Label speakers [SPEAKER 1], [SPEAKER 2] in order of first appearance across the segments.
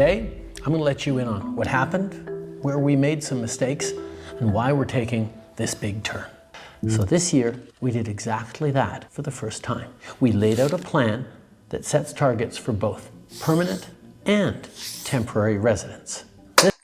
[SPEAKER 1] Today, I'm going to let you in on what happened, where we made some mistakes, and why we're taking this big turn. So this year, we did exactly that for the first time. We laid out a plan that sets targets for both permanent and temporary residents.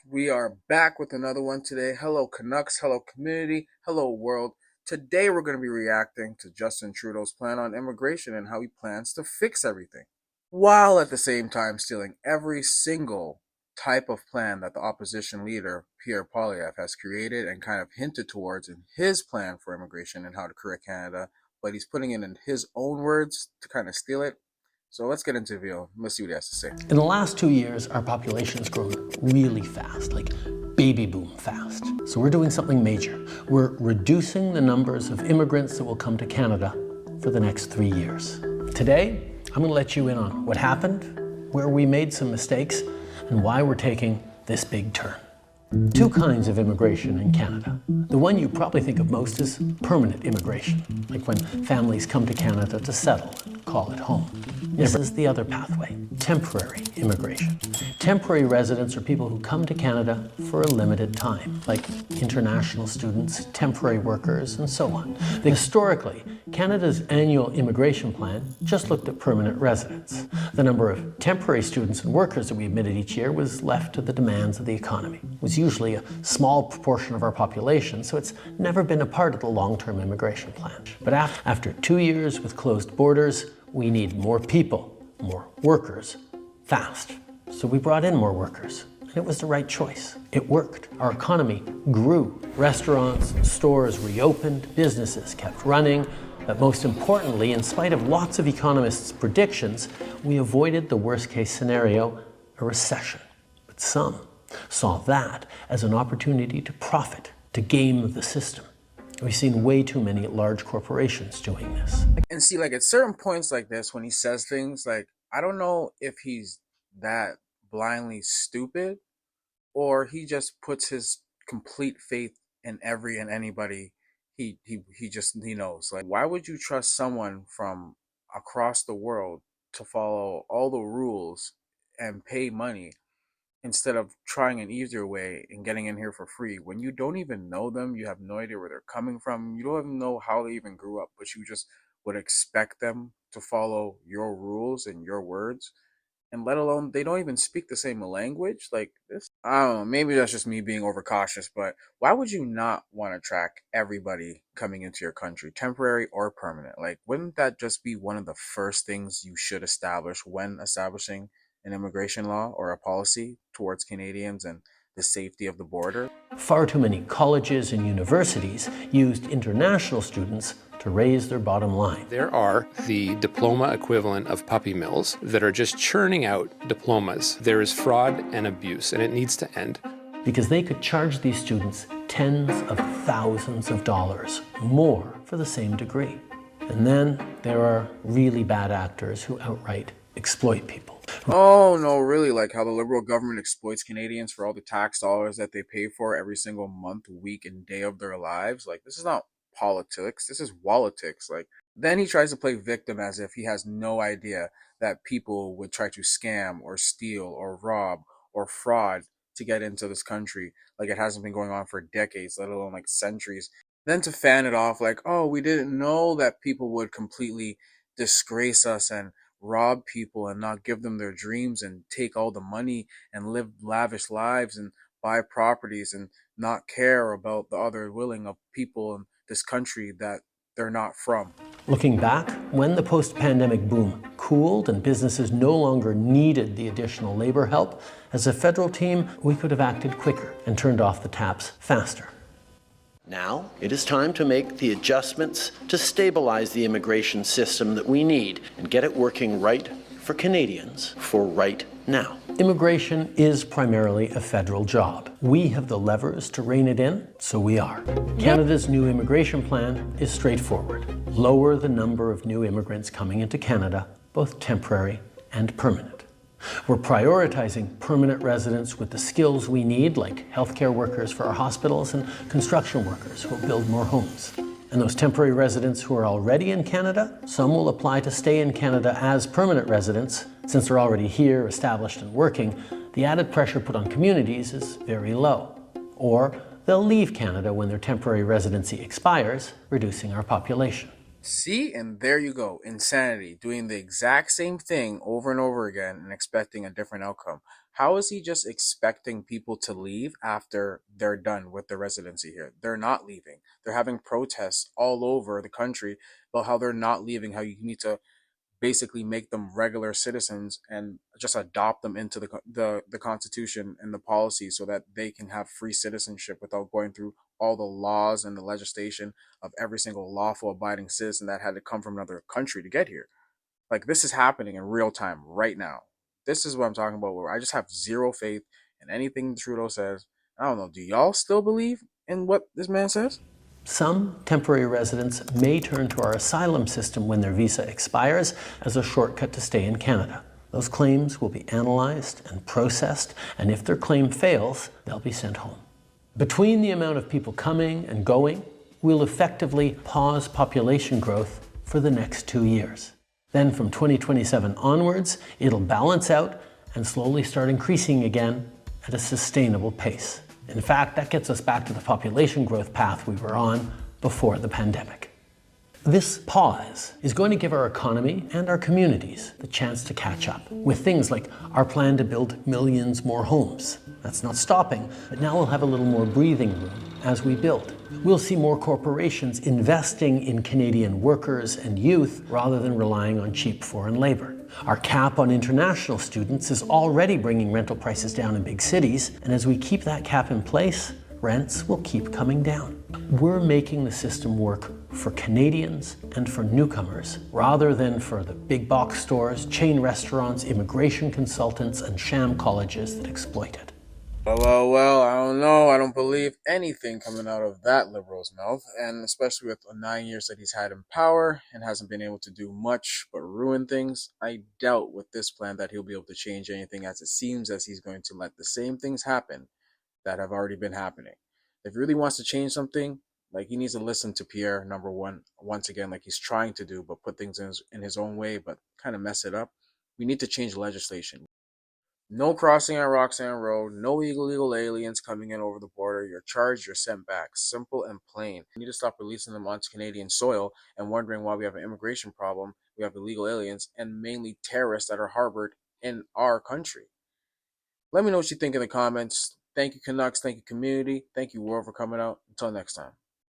[SPEAKER 2] We are back with another one today. Hello Canucks, hello community, hello world. Today we're going to be reacting to Justin Trudeau's plan on immigration and how he plans to fix everything, while at the same time stealing every single type of plan that the opposition leader, Pierre Poilievre, has created and kind of hinted towards in his plan for immigration and how to correct Canada, but he's putting it in his own words to kind of steal it. So let's get into the video. Let's see what he has to say.
[SPEAKER 1] In the last 2 years, our population's grown really fast, like baby boom fast. So we're doing something major. We're reducing the numbers of immigrants that will come to Canada for the next 3 years. Today, I'm going to let you in on what happened, where we made some mistakes, and why we're taking this big turn. Two kinds of immigration in Canada. The one you probably think of most is permanent immigration, like when families come to Canada to settle and call it home. This is the other pathway, temporary immigration. Temporary residents are people who come to Canada for a limited time, like international students, temporary workers, and so on. Historically, Canada's annual immigration plan just looked at permanent residents. The number of temporary students and workers that we admitted each year was left to the demands of the economy. It was usually a small proportion of our population, so it's never been a part of the long-term immigration plan. But after 2 years with closed borders, we need more people, more workers, fast. So we brought in more workers, and it was the right choice. It worked. Our economy grew. Restaurants and stores reopened, businesses kept running, but most importantly, in spite of lots of economists' predictions, we avoided the worst-case scenario, a recession. But some saw that as an opportunity to profit, to game the system. We've seen way too many large corporations doing this.
[SPEAKER 2] And see, like at certain points like this, when he says things like, I don't know if he's that blindly stupid or he just puts his complete faith in every and anybody he knows. Like, why would you trust someone from across the world to follow all the rules and pay money instead of trying an easier way and getting in here for free when you don't even know them, you have no idea where they're coming from, you don't even know how they even grew up, but you just would expect them to follow your rules and your words, and let alone they don't even speak the same language like this. I don't know, maybe that's just me being overcautious, but why would you not want to track everybody coming into your country, temporary or permanent? Like, wouldn't that just be one of the first things you should establish when establishing an immigration law or a policy towards Canadians and the safety of the border?
[SPEAKER 1] Far too many colleges and universities used international students to raise their bottom line.
[SPEAKER 3] There are the diploma equivalent of puppy mills that are just churning out diplomas. There is fraud and abuse, and it needs to end.
[SPEAKER 1] Because they could charge these students tens of thousands of dollars more for the same degree. And then there are really bad actors who outright exploit people.
[SPEAKER 2] Oh no, really? Like how the Liberal government exploits Canadians for all the tax dollars that they pay for every single month, week, and day of their lives? Like, this is not politics, this is politics. Like, then he tries to play victim as if he has no idea that people would try to scam or steal or rob or fraud to get into this country, like it hasn't been going on for decades, let alone like centuries. Then to fan it off like, oh, we didn't know that people would completely disgrace us and rob people and not give them their dreams and take all the money and live lavish lives and buy properties and not care about the other willing of people in this country that they're not from.
[SPEAKER 1] Looking back, when the post-pandemic boom cooled and businesses no longer needed the additional labor help, as a federal team, we could have acted quicker and turned off the taps faster. Now, it is time to make the adjustments to stabilize the immigration system that we need and get it working right for Canadians for right now. Immigration is primarily a federal job. We have the levers to rein it in, so we are. Canada's new immigration plan is straightforward. Lower the number of new immigrants coming into Canada, both temporary and permanent. We're prioritizing permanent residents with the skills we need, like healthcare workers for our hospitals and construction workers who will build more homes. And those temporary residents who are already in Canada, some will apply to stay in Canada as permanent residents. Since they're already here, established and working, the added pressure put on communities is very low. Or they'll leave Canada when their temporary residency expires, reducing our population.
[SPEAKER 2] See, and there you go. Insanity. Doing the exact same thing over and over again and expecting a different outcome. How is he just expecting people to leave after they're done with their residency here? They're not leaving. They're having protests all over the country about how they're not leaving, how you need to basically make them regular citizens and just adopt them into the constitution and the policy so that they can have free citizenship without going through all the laws and the legislation of every single lawful abiding citizen that had to come from another country to get here. Like, this is happening in real time right now. This is what I'm talking about, where I just have zero faith in anything Trudeau says. I don't know, do y'all still believe in what this man says?
[SPEAKER 1] Some temporary residents may turn to our asylum system when their visa expires as a shortcut to stay in Canada. Those claims will be analyzed and processed, and if their claim fails, they'll be sent home. Between the amount of people coming and going, we'll effectively pause population growth for the next 2 years. Then from 2027 onwards, it'll balance out and slowly start increasing again at a sustainable pace. In fact, that gets us back to the population growth path we were on before the pandemic. This pause is going to give our economy and our communities the chance to catch up with things like our plan to build millions more homes. That's not stopping, but now we'll have a little more breathing room as we build. We'll see more corporations investing in Canadian workers and youth rather than relying on cheap foreign labor. Our cap on international students is already bringing rental prices down in big cities, and as we keep that cap in place, rents will keep coming down. We're making the system work for Canadians and for newcomers, rather than for the big box stores, chain restaurants, immigration consultants, and sham colleges that exploit it.
[SPEAKER 2] Well, I don't know. I don't believe anything coming out of that liberal's mouth, and especially with the 9 years that he's had in power and hasn't been able to do much but ruin things. I doubt with this plan that he'll be able to change anything, as it seems as he's going to let the same things happen that have already been happening. If he really wants to change something, like, he needs to listen to Pierre, number one, once again, like he's trying to do, but put things in his own way, but kind of mess it up. We need to change legislation. No crossing on Roxanne Road, no illegal aliens coming in over the border. You're charged, you're sent back. Simple and plain. We need to stop releasing them onto Canadian soil and wondering why we have an immigration problem, we have illegal aliens, and mainly terrorists that are harbored in our country. Let me know what you think in the comments. Thank you, Canucks. Thank you, community. Thank you, world, for coming out. Until next time.